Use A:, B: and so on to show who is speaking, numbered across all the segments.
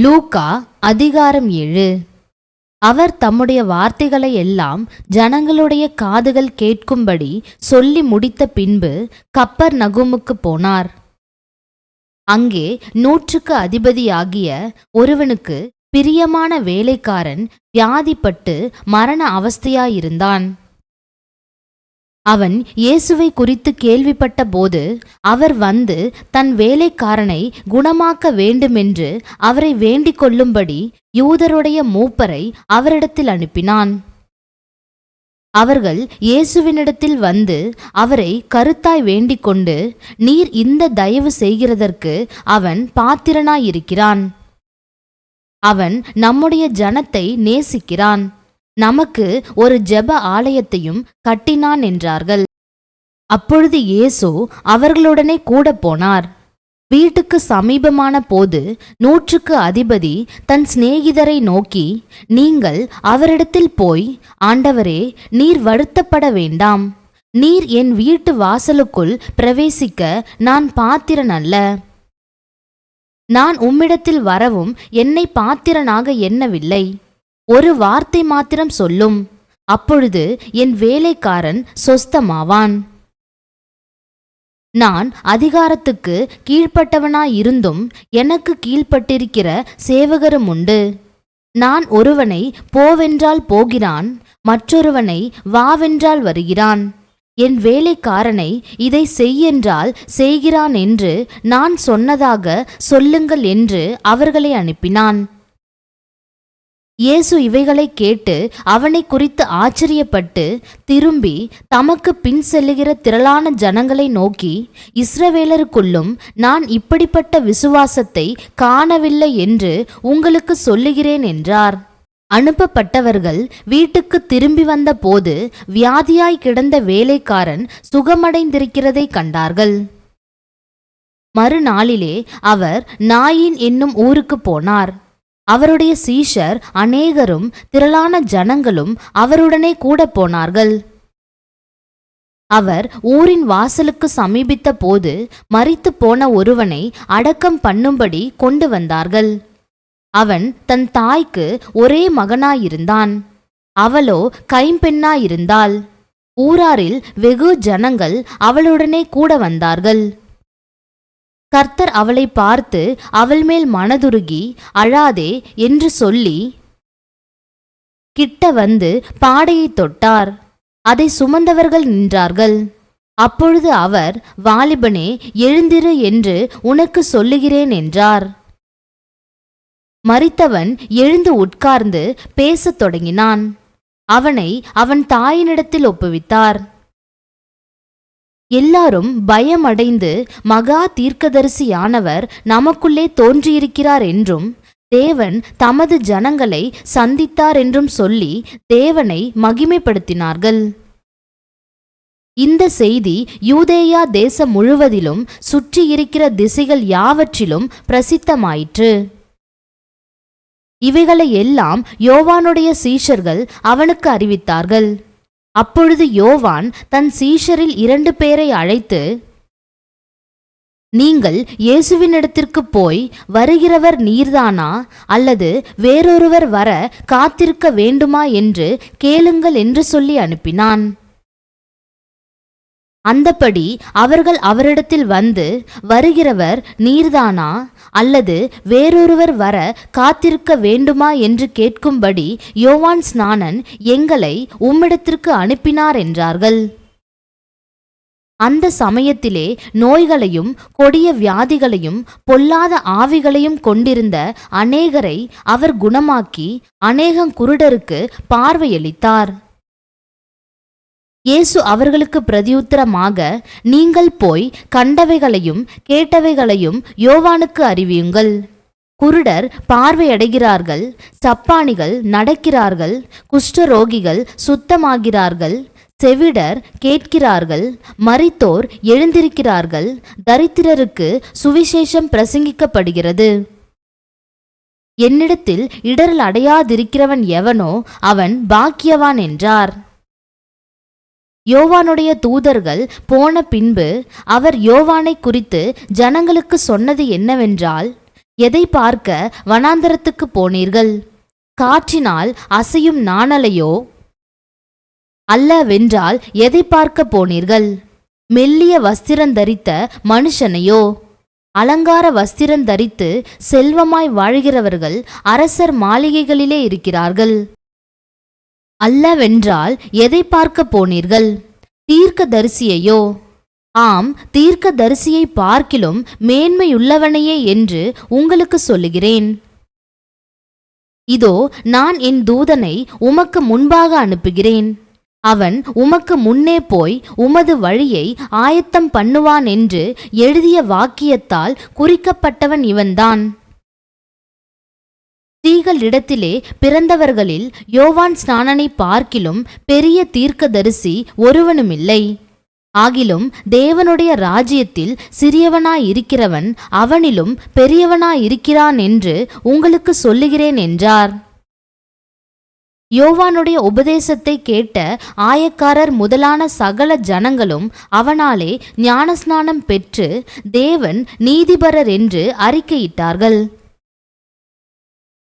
A: லூக்கா அதிகாரம் 7. அவர் தம்முடைய வார்த்தைகளை எல்லாம் ஜனங்களுடைய காதுகள் கேட்கும்படி சொல்லி முடித்த பின்பு கப்பர்நகூமுக்கு போனார். அங்கே 100க்கு அதிபதியாகிய ஒருவனுக்கு பிரியமான வேலைக்காரன் வியாதிப்பட்டு மரண அவஸ்தையாயிருந்தான். அவன் இயேசுவை குறித்து கேள்விப்பட்ட போது அவர் வந்து தன் வேலைக்காரனை குணமாக்க வேண்டுமென்று அவரை வேண்டிக் கொள்ளும்படி யூதருடைய மூப்பரை அவரிடத்தில் அனுப்பினான். அவர்கள் இயேசுவினிடத்தில் வந்து அவரை கருத்தாய் வேண்டிக் கொண்டு, நீர் இந்த தயவு செய்கிறதற்கு அவன் பாத்திரனாயிருக்கிறான். அவன் நம்முடைய ஜனத்தை நேசிக்கிறான், நமக்கு ஒரு ஜெப ஆலயத்தையும் கட்டினான் என்றார்கள். அப்பொழுது இயேசு அவர்களுடனே கூட போனார். வீட்டுக்கு சமீபமான போது 100க்கு அதிபதி தன் சிநேகிதரை நோக்கி, நீங்கள் அவரிடத்தில் போய், ஆண்டவரே, நீர் வருத்தப்பட வேண்டாம், நீர் என் வீட்டு வாசலுக்குள் பிரவேசிக்க நான் பாத்திரன் அல்ல. நான் உம்மிடத்தில் வரவும் என்னை பாத்திரனாக எண்ணவில்லை. ஒரு வார்த்தை மாத்திரம் சொல்லும், அப்பொழுது என் வேலைக்காரன் சொஸ்தமாவான். நான் அதிகாரத்துக்கு கீழ்ப்பட்டவனாயிருந்தும் எனக்கு கீழ்ப்பட்டிருக்கிற சேவகரும் உண்டு. நான் ஒருவனை போவென்றால் போகிறான், மற்றொருவனை வாவென்றால் வருகிறான். என் வேலைக்காரனை இதை செய்யென்றால் செய்கிறான் என்று நான் சொன்னதாக சொல்லுங்கள் என்று அவர்களை அனுப்பினான். இயேசு இவைகளை கேட்டு அவனை குறித்து ஆச்சரியப்பட்டு திரும்பி தமக்கு பின் செல்லுகிற திரளான ஜனங்களை நோக்கி, இஸ்ரவேலருக்குள்ளும் நான் இப்படிப்பட்ட விசுவாசத்தை காணவில்லை என்று உங்களுக்கு சொல்லுகிறேன் என்றார். அனுப்பப்பட்டவர்கள் வீட்டுக்கு திரும்பி வந்த போது வியாதியாய் கிடந்த வேலைக்காரன் சுகமடைந்திருக்கிறதை கண்டார்கள். மறுநாளிலே அவர் நாயின் என்னும் ஊருக்கு போனார். அவருடைய சீஷர் அநேகரும் திரளான ஜனங்களும் அவருடனே கூட போனார்கள். அவர் ஊரின் வாசலுக்கு சமீபித்த போது மரித்து போன ஒருவனை அடக்கம் பண்ணும்படி கொண்டு வந்தார்கள். அவன் தன் தாய்க்கு ஒரே மகனாயிருந்தான். அவளோ கைம்பெண்ணாயிருந்தாள். ஊராரில் வெகு ஜனங்கள் அவளுடனே கூட வந்தார்கள். கர்த்தர் அவளை பார்த்து அவள் மேல் மனதுருகி, அழாதே என்று சொல்லி கிட்ட வந்து பாடையை தொட்டார். அதை சுமந்தவர்கள் நின்றார்கள். அப்பொழுது அவர், வாலிபனே, எழுந்திரு என்று உனக்கு சொல்லுகிறேன் என்றார். மரித்தவன் எழுந்து உட்கார்ந்து பேசத் தொடங்கினான். அவனை அவன் தாயினிடத்தில் ஒப்புவித்தார். எல்லாரும் பயமடைந்து, மகா தீர்க்கதரிசியானவர் நமக்குள்ளே தோன்றியிருக்கிறார் என்றும் தேவன் தமது ஜனங்களை சந்தித்தார் என்றும் சொல்லி தேவனை மகிமைப்படுத்தினார்கள். இந்த செய்தி யூதேயா தேசம் முழுவதிலும் சுற்றியிருக்கிற திசைகள் யாவற்றிலும் பிரசித்தமாயிற்று. இவைகளை எல்லாம் யோவானுடைய சீஷர்கள் அவனுக்கு அறிவித்தார்கள். அப்பொழுது யோவான் தன் சீஷரில் 2 பேரை அழைத்து, நீங்கள் இயேசுவினிடத்திற்கு போய், வருகிறவர் நீர்தானா அல்லது வேறொருவர் வர காத்திருக்க வேண்டுமா என்று கேளுங்கள் என்று சொல்லி அனுப்பினான். அந்தப்படி அவர்கள் அவரிடத்தில் வந்து, வருகிறவர் நீர்தானா அல்லது வேறொருவர் வர காத்திருக்க வேண்டுமா என்று கேட்கும்படி யோவான் ஸ்நானன் எங்களை உம்மிடத்திற்கு அனுப்பினார் என்றார்கள். அந்த சமயத்திலே நோய்களையும் கொடிய வியாதிகளையும் பொல்லாத ஆவிகளையும் கொண்டிருந்த அநேகரை அவர் குணமாக்கி அநேகம் குருடருக்கு பார்வையளித்தார். இயேசு அவர்களுக்கு பிரதியுத்தரமாக, நீங்கள் போய் கண்டவைகளையும் கேட்டவைகளையும் யோவானுக்கு அறிவியுங்கள். குருடர் பார்வையடைகிறார்கள், சப்பானிகள் நடக்கிறார்கள், குஷ்டரோகிகள் சுத்தமாகிறார்கள், செவிடர் கேட்கிறார்கள், மரித்தோர் எழுந்திருக்கிறார்கள், தரித்திரருக்கு சுவிசேஷம் பிரசங்கிக்கப்படுகிறது. என்னிடத்தில் இடரல் அடையாதிருக்கிறவன் எவனோ அவன் பாக்கியவான் என்றார். யோவானுடைய தூதர்கள் போன பின்பு அவர் யோவானை குறித்து ஜனங்களுக்கு சொன்னது என்னவென்றால், எதை பார்க்க வனாந்தரத்துக்கு போனீர்கள்? காற்றினால் அசையும் நாணலையோ? அல்லவென்றால் எதை பார்க்க போனீர்கள்? மெல்லிய வஸ்திரந்தரித்த மனுஷனையோ? அலங்கார வஸ்திரந்தரித்து செல்வமாய் வாழ்கிறவர்கள் அரசர் மாளிகைகளிலே இருக்கிறார்கள். அல்லவென்றால் எதை பார்க்க போனீர்கள்? தீர்க்கதரிசியையோ? ஆம், தீர்க்கதரிசியை பார்க்கிலும் மேன்மையுள்ளவனையே என்று உங்களுக்கு சொல்லுகிறேன். இதோ நான் என் தூதனை உமக்கு முன்பாக அனுப்புகிறேன். அவன் உமக்கு முன்னே போய் உமது வழியை ஆயத்தம் பண்ணுவான் என்று எழுதிய வாக்கியத்தால் குறிக்கப்பட்டவன் இவன்தான். ஸ்திரீகளிடத்திலே பிறந்தவர்களில் யோவான் ஸ்நானனை பார்க்கிலும் பெரிய தீர்க்கதரிசி ஒருவனுமில்லை. ஆகிலும் தேவனுடைய ராஜ்யத்தில் சிறியவனாயிருக்கிறவன் அவனிலும் பெரியவனாயிருக்கிறான் என்று உங்களுக்கு சொல்லுகிறேன் என்றார். யோவானுடைய உபதேசத்தை கேட்ட ஆயக்காரர் முதலான சகல ஜனங்களும் அவனாலே ஞானஸ்நானம் பெற்று தேவன் நீதிபரர் என்று அறிக்கையிட்டார்கள்.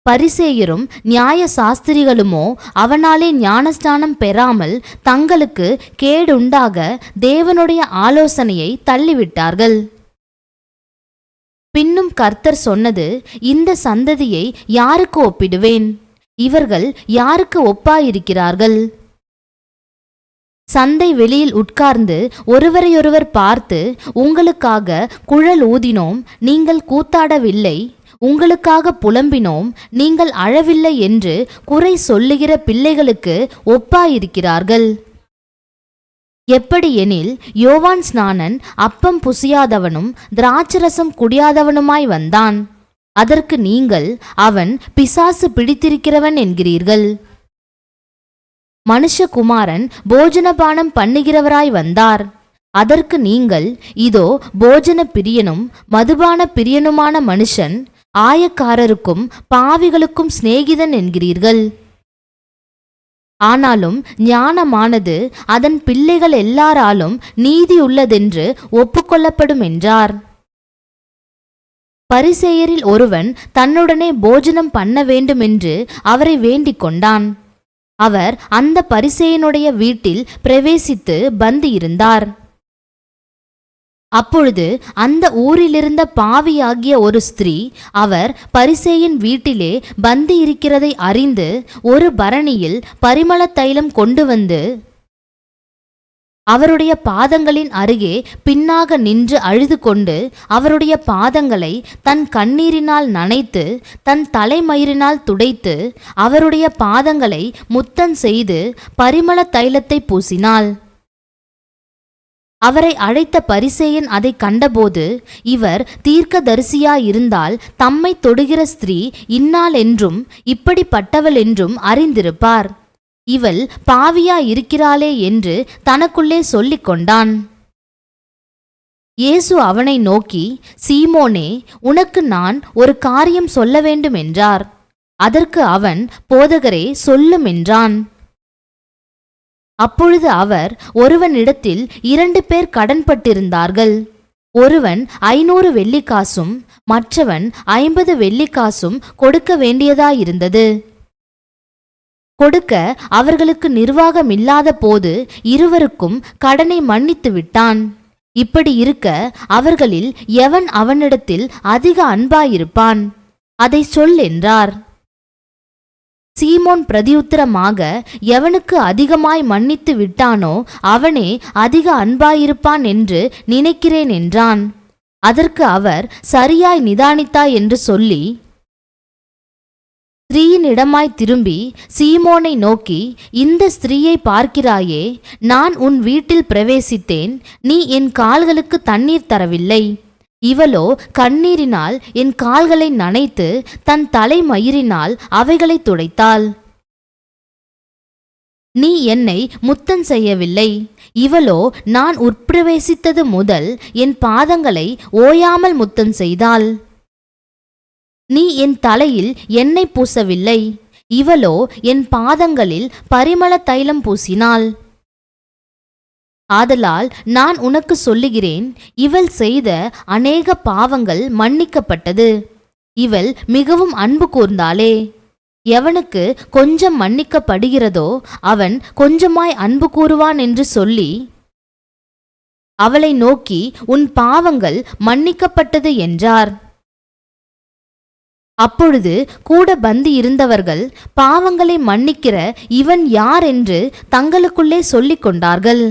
A: பரிசேயரும் நியாய சாஸ்திரிகளுமோ அவனாலே ஞானஸ்நானம் பெறாமல் தங்களுக்கு கேடுண்டாக தேவனுடைய ஆலோசனையை தள்ளிவிட்டார்கள். பின்னும் கர்த்தர் சொன்னது, இந்த சந்ததியை யாருக்கு ஒப்பிடுவேன்? இவர்கள் யாருக்கு ஒப்பாயிருக்கிறார்கள்? சந்தை வெளியில் உட்கார்ந்து ஒருவரையொருவர் பார்த்து, உங்களுக்காக குழல் ஊதினோம், நீங்கள் கூத்தாடவில்லை, உங்களுக்காக புலம்பினோம், நீங்கள் அழவில்லை என்று குறை சொல்லுகிற பிள்ளைகளுக்கு ஒப்பாயிருக்கிறார்கள். எப்படியெனில், யோவான் ஸ்நானன் அப்பம் புசியாதவனும் திராட்சரசம் குடியாதவனுமாய் வந்தான். அதற்கு நீங்கள், அவன் பிசாசு பிடித்திருக்கிறவன் என்கிறீர்கள். மனுஷகுமாரன் போஜனபானம் பண்ணுகிறவராய் வந்தார். அதற்கு நீங்கள், இதோ போஜன பிரியனும் மதுபான பிரியனுமான மனுஷன் ஆயக்காரருக்கும் பாவிகளுக்கும் சிநேகிதன் என்கிறீர்கள். ஆனாலும் ஞானமானது அதன் பிள்ளைகள் எல்லாராலும் நீதியுள்ளதென்று ஒப்புக்கொள்ளப்படும் என்றார். பரிசேயரில் ஒருவன் தன்னுடனே போஜனம் பண்ண வேண்டுமென்று அவரை வேண்டிக் கொண்டான். அவர் அந்த பரிசேயனுடைய வீட்டில் பிரவேசித்து பந்தியிருந்தார். அப்பொழுது அந்த ஊரிலிருந்த பாவியாகிய ஒரு ஸ்திரீ அவர் பரிசேயின் வீட்டிலே பந்தி இருக்கிறதை அறிந்து ஒரு பரணியில் பரிமள தைலம் கொண்டு வந்து அவருடைய பாதங்களின் அருகே பின்னாக நின்று அழுது கொண்டு அவருடைய பாதங்களை தன் கண்ணீரினால் நனைத்து தன் தலைமயிரினால் துடைத்து அவருடைய பாதங்களை முத்தம் செய்து பரிமள தைலத்தை பூசினாள். அவரை அழைத்த பரிசேயன் அதை கண்டபோது, இவர் தீர்க்கதரிசியாயிருந்தால் தம்மை தொடுகிற ஸ்திரீ இன்னாள் என்றும் இப்படிப்பட்டவள் என்றும் அறிந்திருப்பார். இவள் பாவியாயிருக்கிறாளே என்று தனக்குள்ளே சொல்லிக் கொண்டான். இயேசு அவனை நோக்கி, சீமோனே, உனக்கு நான் ஒரு காரியம் சொல்ல வேண்டும் என்றார். அதற்கு அவன், போதகரே, சொல்லும் என்றான். அப்பொழுது அவர், ஒருவனிடத்தில் 2 பேர் கடன்பட்டிருந்தார்கள். ஒருவன் 500 வெள்ளிக்காசும் மற்றவன் 50 வெள்ளிக்காசும் கொடுக்க வேண்டியதாயிருந்தது. கொடுக்க அவர்களுக்கு நிர்வாகமில்லாத போது இருவருக்கும் கடனை மன்னித்து விட்டான். இப்படி இருக்க அவர்களில் எவன் அவனிடத்தில் அதிக அன்பாயிருப்பான்? அதை சொல் என்றார். சீமோன் பிரதியுத்தரமாக, எவனுக்கு அதிகமாய் மன்னித்து விட்டானோ அவனே அதிக அன்பாயிருப்பான் என்று நினைக்கிறேன் என்றான். அதற்கு அவர், சரியாய் நிதானித்தாய் என்று சொல்லி ஸ்திரீயினிடமாய் திரும்பி சீமோனை நோக்கி, இந்த ஸ்திரீயை பார்க்கிறாயே, நான் உன் வீட்டில் பிரவேசித்தேன், நீ என் கால்களுக்கு தண்ணீர் தரவில்லை. இவளோ கண்ணீரினால் என் கால்களை நனைத்து தன் தலைமயிரினால் அவைகளை துடைத்தாள். நீ என்னை முத்தம் செய்யவில்லை. இவளோ நான் உட்பிரவேசித்தது முதல் என் பாதங்களை ஓயாமல் முத்தம் செய்தாள். நீ என் தலையில் எண்ணெய் பூசவில்லை. இவளோ என் பாதங்களில் பரிமள தைலம் பூசினாள். ஆதலால் நான் உனக்கு சொல்லுகிறேன், இவள் செய்த அநேக பாவங்கள் மன்னிக்கப்பட்டது, இவள் மிகவும் அன்பு கூர்ந்தாளே. எவனுக்கு கொஞ்சம் மன்னிக்கப்படுகிறதோ அவன் கொஞ்சமாய் அன்பு கூறுவான் என்று சொல்லி அவளை நோக்கி, உன் பாவங்கள் மன்னிக்கப்பட்டது என்றார். அப்பொழுது கூட பந்தி இருந்தவர்கள், பாவங்களை மன்னிக்கிற இவன் யார் என்று தங்களுக்குள்ளே சொல்லிக் கொண்டார்கள்.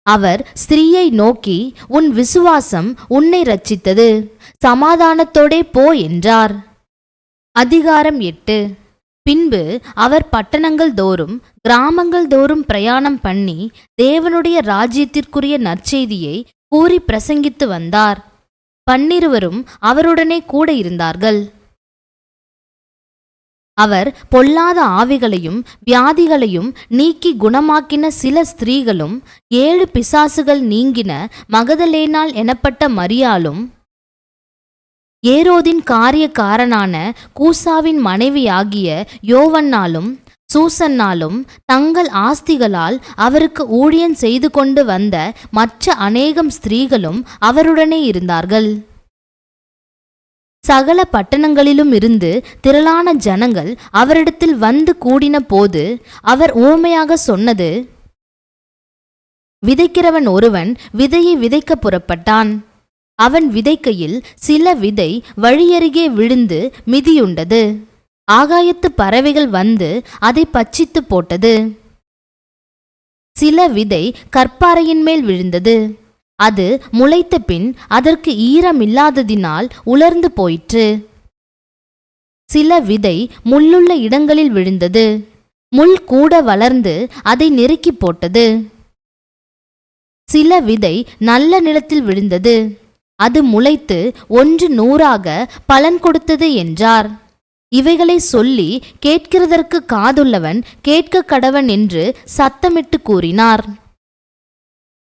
A: அவர் ஸ்திரீயை நோக்கி, உன் விசுவாசம் உன்னை இரட்சித்தது, சமாதானத்தோடே போ என்றார். அதிகாரம் 8. பின்பு அவர் பட்டணங்கள் தோறும் கிராமங்கள் தோறும் பிரயாணம் பண்ணி தேவனுடைய ராஜ்யத்திற்குரிய நற்செய்தியை கூறி பிரசங்கித்து வந்தார். 12 அவருடனே கூட இருந்தார்கள். அவர் பொல்லாத ஆவிகளையும் வியாதிகளையும் நீக்கி குணமாக்கின சில ஸ்திரீகளும் 7 பிசாசுகள் நீங்கின மகதலேனாள் எனப்பட்ட மரியாளும் ஏரோதின் காரியக்காரனான கூசாவின் மனைவியாகிய யோவன்னாலும் சூசன்னாலும் தங்கள் ஆஸ்திகளால் அவருக்கு ஊழியம் செய்து கொண்டு வந்த மற்ற அநேகம் ஸ்திரீகளும் அவருடனே இருந்தார்கள். சகல பட்டணங்களிலும் இருந்து திரளான ஜனங்கள் அவரிடத்தில் வந்து கூடின போது அவர் உவமையாக சொன்னது, விதைக்கிறவன் ஒருவன் விதையை விதைக்க புறப்பட்டான். அவன் விதைக்கையில் சில விதை வழியருகே விழுந்து மிதியுண்டது. ஆகாயத்து பறவைகள் வந்து அதை பட்சித்து போட்டது. சில விதை கற்பாறையின் மேல் விழுந்தது. அது முளைத்த பின் அதற்கு ஈரமில்லாததினால் உலர்ந்து போயிற்று. சில விதை முள்ளுள்ள இடங்களில் விழுந்தது. முள் கூட வளர்ந்து அதை நெருக்கி போட்டது. சில விதை நல்ல நிலத்தில் விழுந்தது. அது முளைத்து 100 பலன் கொடுத்தது என்றார். இவைகளை சொல்லி, கேட்கிறதற்கு காதுள்ளவன் கேட்க கடவன் என்று சத்தமிட்டு கூறினார்.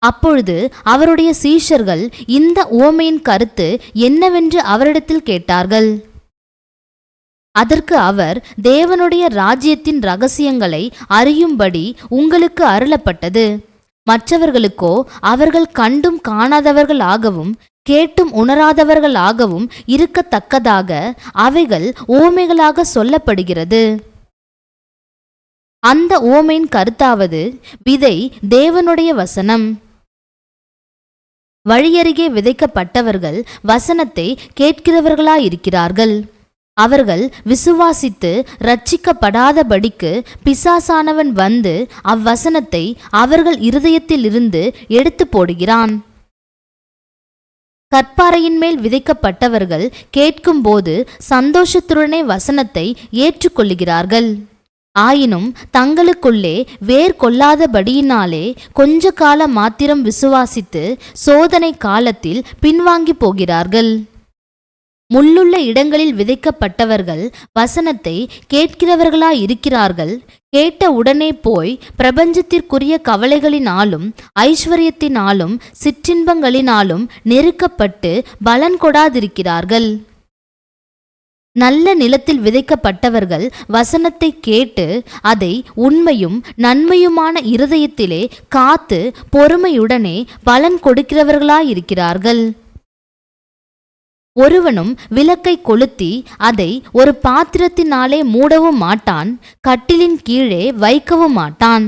A: அப்பொழுது அவருடைய சீஷர்கள் இந்த உவமையின் கருத்து என்னவென்று அவரிடத்தில் கேட்டார்கள். அதற்கு அவர், தேவனுடைய ராஜ்யத்தின் இரகசியங்களை அறியும்படி உங்களுக்கு அருளப்பட்டது. மற்றவர்களுக்கோ அவர்கள் கண்டும் காணாதவர்களாகவும் கேட்டும் உணராதவர்களாகவும் இருக்கத்தக்கதாக அவைகள் உவமைகளாக சொல்லப்படுகிறது. அந்த உவமையின் கருத்தாவது, விதை தேவனுடைய வசனம். வழியருகே விதைக்கப்பட்டவர்கள் வசனத்தை கேட்கிறவர்களாயிருக்கிறார்கள். அவர்கள் விசுவாசித்து இரட்சிக்கப்படாதபடிக்கு பிசாசானவன் வந்து அவ்வசனத்தை அவர்கள் இருதயத்திலிருந்து எடுத்து போடுகிறான். கற்பாறையின் மேல் விதைக்கப்பட்டவர்கள் கேட்கும்போது சந்தோஷத்துடனே வசனத்தை ஏற்றுக்கொள்ளுகிறார்கள். ஆயினும் தங்களுக்குள்ளே வேர் கொள்ளாதபடியினாலே கொஞ்ச காலம் மாத்திரம் விசுவாசித்து சோதனை காலத்தில் பின்வாங்கி போகிறார்கள். முள்ளுள்ள இடங்களில் விதைக்கப்பட்டவர்கள் வசனத்தை கேட்கிறவர்களாயிருக்கிறார்கள். கேட்ட உடனே போய் பிரபஞ்சத்திற்குரிய கவலைகளினாலும் ஐஸ்வர்யத்தினாலும் சிற்றின்பங்களினாலும் நெருக்கப்பட்டு பலன் கொடாதிருக்கிறார்கள். நல்ல நிலத்தில் விதைக்கப்பட்டவர்கள் வசனத்தை கேட்டு அதை உண்மையும் நன்மையுமான இருதயத்திலே காத்து பொறுமையுடனே பலன் கொடுக்கிறவர்களாயிருக்கிறார்கள். ஒருவனும் விளக்கை கொளுத்தி அதை ஒரு பாத்திரத்தினாலே மூடவும் மாட்டான், கட்டிலின் கீழே வைக்கவும் மாட்டான்.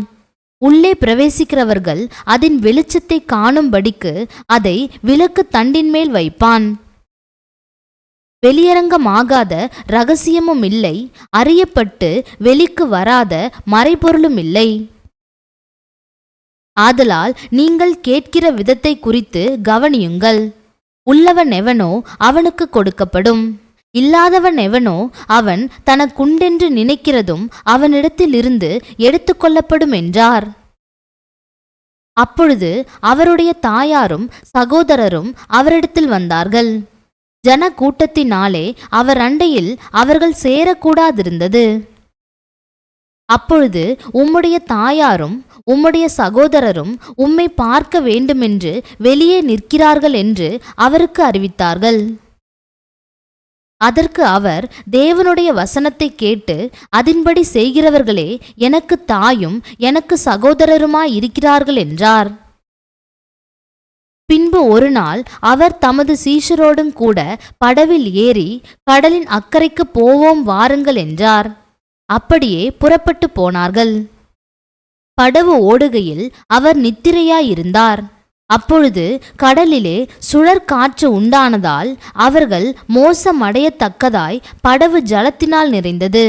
A: உள்ளே பிரவேசிக்கிறவர்கள் அதன் வெளிச்சத்தை காணும்படிக்கு அதை விளக்கு தண்டின் மேல் வைப்பான். வெளியரங்கமாகாத இரகசியமும் இல்லை, அறியப்பட்டு வெளிக்கு வராத மறைபொருளும் இல்லை. ஆதலால் நீங்கள் கேட்கிற விதத்தை குறித்து கவனியுங்கள். உள்ளவன் எவனோ அவனுக்கு கொடுக்கப்படும், இல்லாதவன் எவனோ அவன் தனக்குண்டென்று நினைக்கிறதும் அவனிடத்திலிருந்து எடுத்துக்கொள்ளப்படும் என்றார். அப்பொழுது அவருடைய தாயாரும் சகோதரரும் அவரிடத்தில் வந்தார்கள். ஜன கூட்டத்தினாலே அவர் அண்டையில் அவர்கள் சேரக்கூடாதிருந்தது. அப்பொழுது உம்முடைய தாயாரும் உம்முடைய சகோதரரும் உம்மை பார்க்க வேண்டுமென்று வெளியே நிற்கிறார்கள் என்று அவருக்கு அறிவித்தார்கள். அதற்கு அவர், தேவனுடைய வசனத்தை கேட்டு அதின்படி செய்கிறவர்களே எனக்கு தாயும் எனக்கு சகோதரருமாய் இருக்கிறார்கள் என்றார். பின்பு ஒரு நாள் அவர் தமது சீஷரோடும் கூட படவில் ஏறி கடலின் அக்கறைக்கு போவோம் வாருங்கள் என்றார். அப்படியே புறப்பட்டு போனார்கள். படவு ஓடுகையில் அவர் நித்திரையாயிருந்தார். அப்பொழுது கடலிலே சுழற்காற்று உண்டானதால் அவர்கள் மோசமடையத்தக்கதாய் படவு ஜலத்தினால் நிறைந்தது.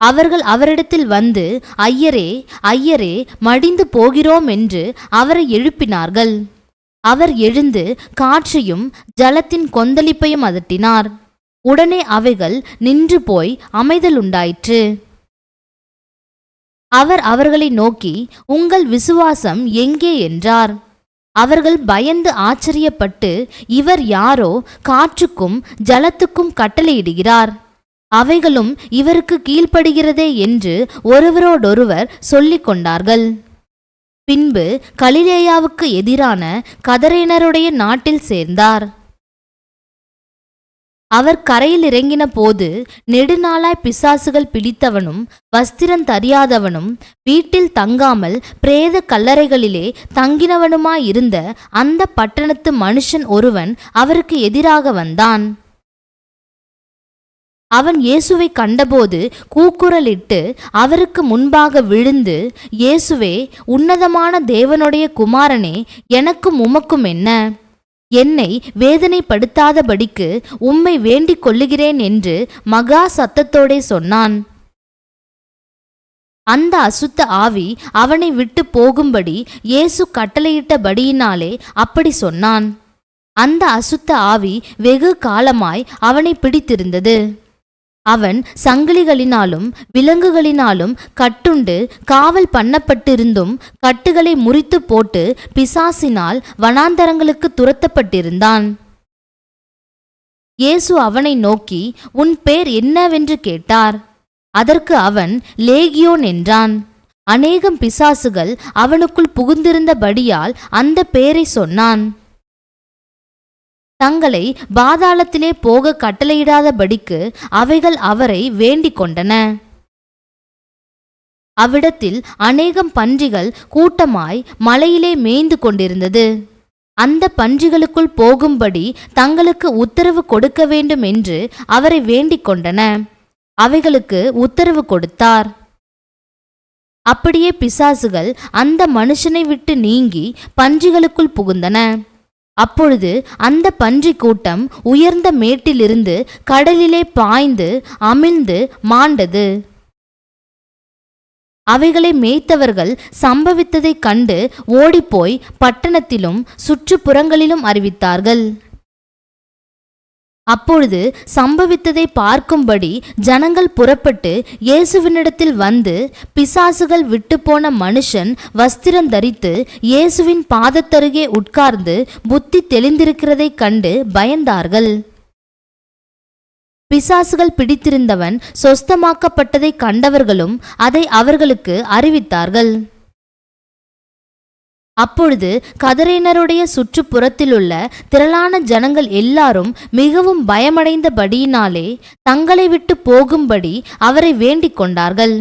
A: அவர்கள் அவரிடத்தில் வந்து, ஐயரே, ஐயரே, மடிந்து போகிறோம் என்று அவரை எழுப்பினார்கள். அவர் எழுந்து காற்றையும் ஜலத்தின் கொந்தளிப்பையும் அதட்டினார். உடனே அவைகள் நின்று போய் அமைதல் உண்டாயிற்று. அவர் அவர்களை நோக்கி, உங்கள் விசுவாசம் எங்கே என்றார். அவர்கள் பயந்து ஆச்சரியப்பட்டு, இவர் யாரோ காற்றுக்கும் ஜலத்துக்கும் கட்டளையிடுகிறார், அவைகளும் இவருக்கு கீழ்ப்படுகிறதே என்று ஒருவரோடொருவர் சொல்லிக் கொண்டார்கள். பின்பு கலிலேயாவுக்கு எதிரான கதரேனருடைய நாட்டில் சேர்ந்தார். அவர் கரையில் இறங்கின போது நெடுநாளாய் பிசாசுகள் பிடித்தவனும் வஸ்திரந்தறியாதவனும் வீட்டில் தங்காமல் பிரேத கல்லறைகளிலே தங்கினவனுமாயிருந்த அந்த பட்டணத்து மனுஷன் ஒருவன் அவருக்கு எதிராக வந்தான். அவன் இயேசுவை கண்டபோது கூக்குரலிட்டு அவருக்கு முன்பாக விழுந்து, இயேசுவே, உன்னதமான தேவனுடைய குமாரனே, எனக்கும் உமக்கும் என்ன? என்னை வேதனைப்படுத்தாதபடிக்கு உம்மை வேண்டிக் கொள்ளுகிறேன் என்று மகா சத்தத்தோடே சொன்னான். அந்த அசுத்த ஆவி அவனை விட்டு போகும்படி இயேசு கட்டளையிட்டபடியினாலே அப்படி சொன்னான். அந்த அசுத்த ஆவி வெகு காலமாய் அவனை பிடித்திருந்தது. அவன் சங்கிலிகளினாலும் விலங்குகளினாலும் கட்டுண்டு காவல் பண்ணப்பட்டிருந்தும் கட்டுகளை முறித்து போட்டு பிசாசினால் வனாந்தரங்களுக்கு துரத்தப்பட்டிருந்தான். இயேசு அவனை நோக்கி, உன் பேர் என்னவென்று கேட்டார். அதற்கு அவன் லேகியோன் என்றான். அநேகம் பிசாசுகள் அவனுக்குள் புகுந்திருந்தபடியால் அந்த பேரை சொன்னான். தங்களை பாதாளத்திலே போக கட்டளையிடாதபடிக்கு அவைகள் அவரை வேண்டிக் கொண்டன. அவ்விடத்தில் அநேகம் பன்றிகள் கூட்டமாய் மலையிலே மேய்ந்து கொண்டிருந்தது. அந்த பன்றிகளுக்குள் போகும்படி தங்களுக்கு உத்தரவு கொடுக்க வேண்டும் என்று அவரை வேண்டிக் கொண்டன. அவைகளுக்கு உத்தரவு கொடுத்தார். அப்படியே பிசாசுகள் அந்த மனுஷனை விட்டு நீங்கி பன்றிகளுக்குள் புகுந்தன. அப்பொழுது அந்த பன்றி கூட்டம் உயர்ந்த மேட்டிலிருந்து கடலிலே பாய்ந்து அமிழ்ந்து மாண்டது. அவைகளை மேய்த்தவர்கள் சம்பவித்ததைக் கண்டு ஓடிப்போய் பட்டணத்திலும் சுற்றுப்புறங்களிலும் அறிவித்தார்கள். அப்பொழுது சம்பவித்ததை பார்க்கும்படி ஜனங்கள் புறப்பட்டு இயேசுவினிடத்தில் வந்து, பிசாசுகள் விட்டுப்போன மனுஷன் வஸ்திரம் தரித்து இயேசுவின் பாதத்தருகே உட்கார்ந்து புத்தி தெளிந்திருக்கிறதைக் கண்டு பயந்தார்கள். பிசாசுகள் பிடித்திருந்தவன் சொஸ்தமாக்கப்பட்டதைக் கண்டவர்களும் அதை அவர்களுக்கு அறிவித்தார்கள். அப்பொழுது கதரேனருடைய சுற்றுப்புறத்திலுள்ள திரளான ஜனங்கள் எல்லாரும் மிகவும் பயமடைந்தபடியினாலே தங்களை விட்டு போகும்படி அவரை வேண்டிக் கொண்டார்கள்.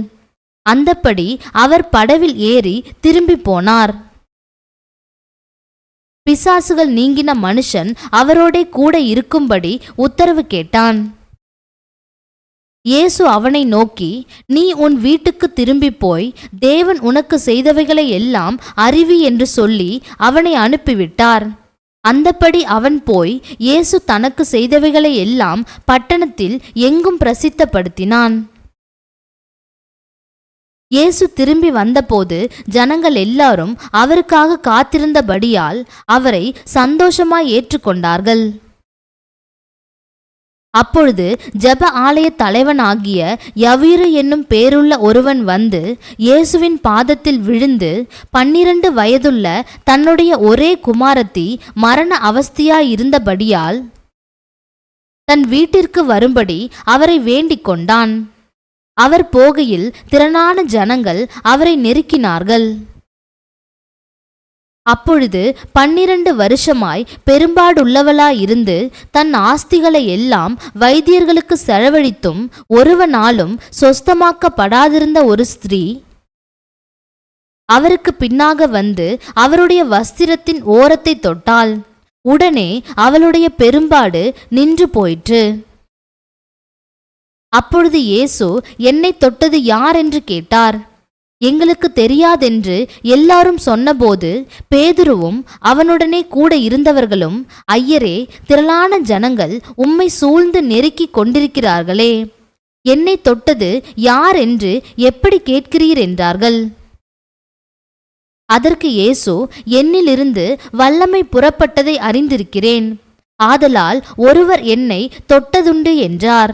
A: அந்தப்படி அவர் படவில் ஏறி திரும்பி போனார். பிசாசுகள் நீங்கின மனுஷன் அவரோடே கூட இருக்கும்படி உத்தரவு கேட்டான். இயேசு அவனை நோக்கி, நீ உன் வீட்டுக்கு திரும்பி போய் தேவன் உனக்கு செய்தவைகளை எல்லாம் அறிவி என்று சொல்லி அவனை அனுப்பிவிட்டார். அந்தப்படி அவன் போய் இயேசு தனக்கு செய்தவைகளை எல்லாம் பட்டணத்தில் எங்கும் பிரசித்தப்படுத்தினான். இயேசு திரும்பி வந்தபோது ஜனங்கள் எல்லாரும் அவருக்காக காத்திருந்தபடியால் அவரை சந்தோஷமாய் ஏற்றுக்கொண்டார்கள். அப்பொழுது ஜெப ஆலய தலைவனாகிய யவீரு என்னும் பேருள்ள ஒருவன் வந்து இயேசுவின் பாதத்தில் விழுந்து 12 வயதுள்ள தன்னுடைய ஒரே குமாரத்தி மரண அவஸ்தையாயிருந்தபடியால் தன் வீட்டிற்கு வரும்படி அவரை வேண்டிக் கொண்டான். அவர் போகையில் திரளான ஜனங்கள் அவரை நெருக்கினார்கள். அப்பொழுது 12 வருஷமாய் பெரும்பாடுள்ளவளாயிருந்து தன் ஆஸ்திகளை எல்லாம் வைத்தியர்களுக்கு செலவழித்தும் ஒருவனாலும் சொஸ்தமாக்கப்படாதிருந்த ஒரு ஸ்திரீ அவருக்கு பின்னாக வந்து அவருடைய வஸ்திரத்தின் ஓரத்தை தொட்டாள். உடனே அவளுடைய பெரும்பாடு நின்று போயிற்று. அப்பொழுது இயேசு, என்னை தொட்டது யார் என்று கேட்டார். எங்களுக்கு தெரியாதென்று எல்லாரும் சொன்னபோது பேதுருவும் அவனுடனே கூட இருந்தவர்களும், ஐயரே, திரளான ஜனங்கள் உம்மை சூழ்ந்து நெருக்கிக் கொண்டிருக்கிறார்களே, என்னை தொட்டது யார் என்று எப்படி கேட்கிறீர் என்றார்கள். அதற்கு இயேசு, என்னிலிருந்து வல்லமை புறப்பட்டதை அறிந்திருக்கிறேன், ஆதலால் ஒருவர் என்னை தொட்டதுண்டு என்றார்.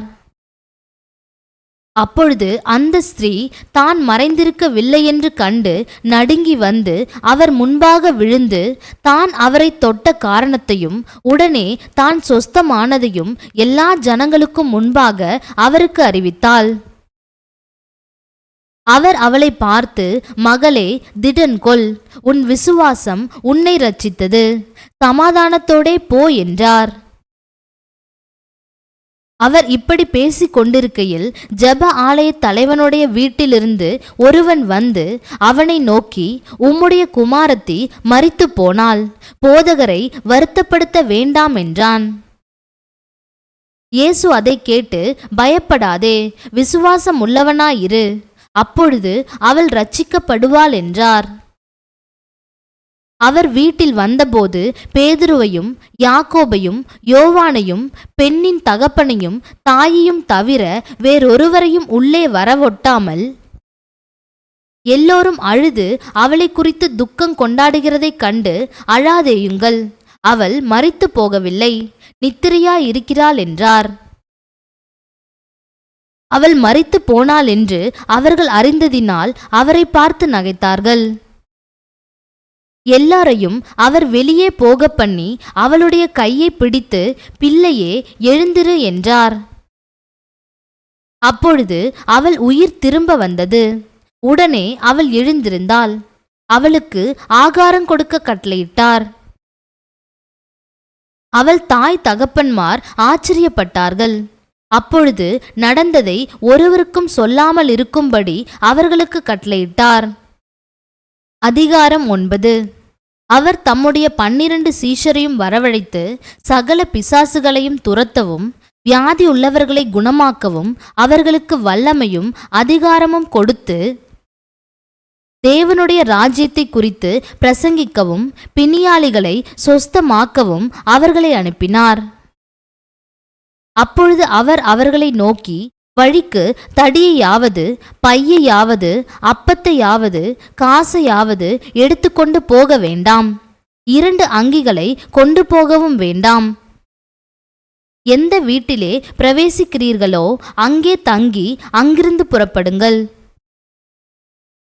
A: அப்பொழுது அந்த ஸ்திரீ தான் மறைந்திருக்கவில்லையென்று கண்டு நடுங்கி வந்து அவர் முன்பாக விழுந்து தான் அவரை தொட்ட காரணத்தையும் உடனே தான் சொஸ்தமானதையும் எல்லா ஜனங்களுக்கும் முன்பாக அவருக்கு அறிவித்தாள். அவர் அவளை பார்த்து, மகளே, திடன் கொள், உன் விசுவாசம் உன்னை ரட்சித்தது, சமாதானத்தோடே போ என்றார். அவர் இப்படி பேசிக் கொண்டிருக்கையில் ஜெப ஆலய தலைவனுடைய வீட்டிலிருந்து ஒருவன் வந்து அவனை நோக்கி, உம்முடைய குமாரத்தி மரித்து போனாள், போதகரை வருத்தப்படுத்த வேண்டாம் என்றான். இயேசு அதை கேட்டு, பயப்படாதே, விசுவாசம் உள்ளவனாயிரு, அப்பொழுது அவள் ரட்சிக்கப்படுவாள் என்றார். அவர் வீட்டில் வந்தபோது பேதுருவையும் யாக்கோபையும் யோவானையும் பெண்ணின் தகப்பனையும் தாயையும் தவிர வேறொருவரையும் உள்ளே வரவொட்டாமல் எல்லோரும் அழுது அவளை குறித்து துக்கம் கொண்டாடுகிறதைக் கண்டு, அழாதேயுங்கள், அவள் மரித்து போகவில்லை, நித்திரையாயிருக்கிறாள் என்றார். அவள் மரித்து போனாள் என்று அவர்கள் அறிந்ததினால் அவரை பார்த்து நகைத்தார்கள். எல்லாரையும் அவர் வெளியே போக பண்ணி அவளுடைய கையை பிடித்து, பிள்ளையே, எழுந்திரு என்றார். அப்பொழுது அவள் உயிர் திரும்ப வந்தது. உடனே அவள் எழுந்திருந்தாள். அவளுக்கு ஆகாரம் கொடுக்க கட்டளையிட்டார். அவள் தாய் தகப்பன்மார் ஆச்சரியப்பட்டார்கள். அப்பொழுது நடந்ததை ஒருவருக்கும் சொல்லாமல் இருக்கும்படி அவர்களுக்கு கட்டளையிட்டார். அதிகாரம் 9. அவர் தம்முடைய 12 சீஷரையும் வரவழைத்து சகல பிசாசுகளையும் துரத்தவும் வியாதி உள்ளவர்களை குணமாக்கவும் அவர்களுக்கு வல்லமையும் அதிகாரமும் கொடுத்து தேவனுடைய ராஜ்யத்தை குறித்து பிரசங்கிக்கவும் பிணியாளிகளை சொஸ்தமாக்கவும் அவர்களை அனுப்பினார். அப்பொழுது அவர் அவர்களை நோக்கி, வழிக்கு தடியையாவது பையையாவது அப்பத்தையாவது காசையாவது எடுத்துக்கொண்டு போக வேண்டாம், 2 அங்கிகளை கொண்டு போகவும் வேண்டாம். எந்த வீட்டிலே பிரவேசிக்கிறீர்களோ அங்கே தங்கி அங்கிருந்து புறப்படுங்கள்.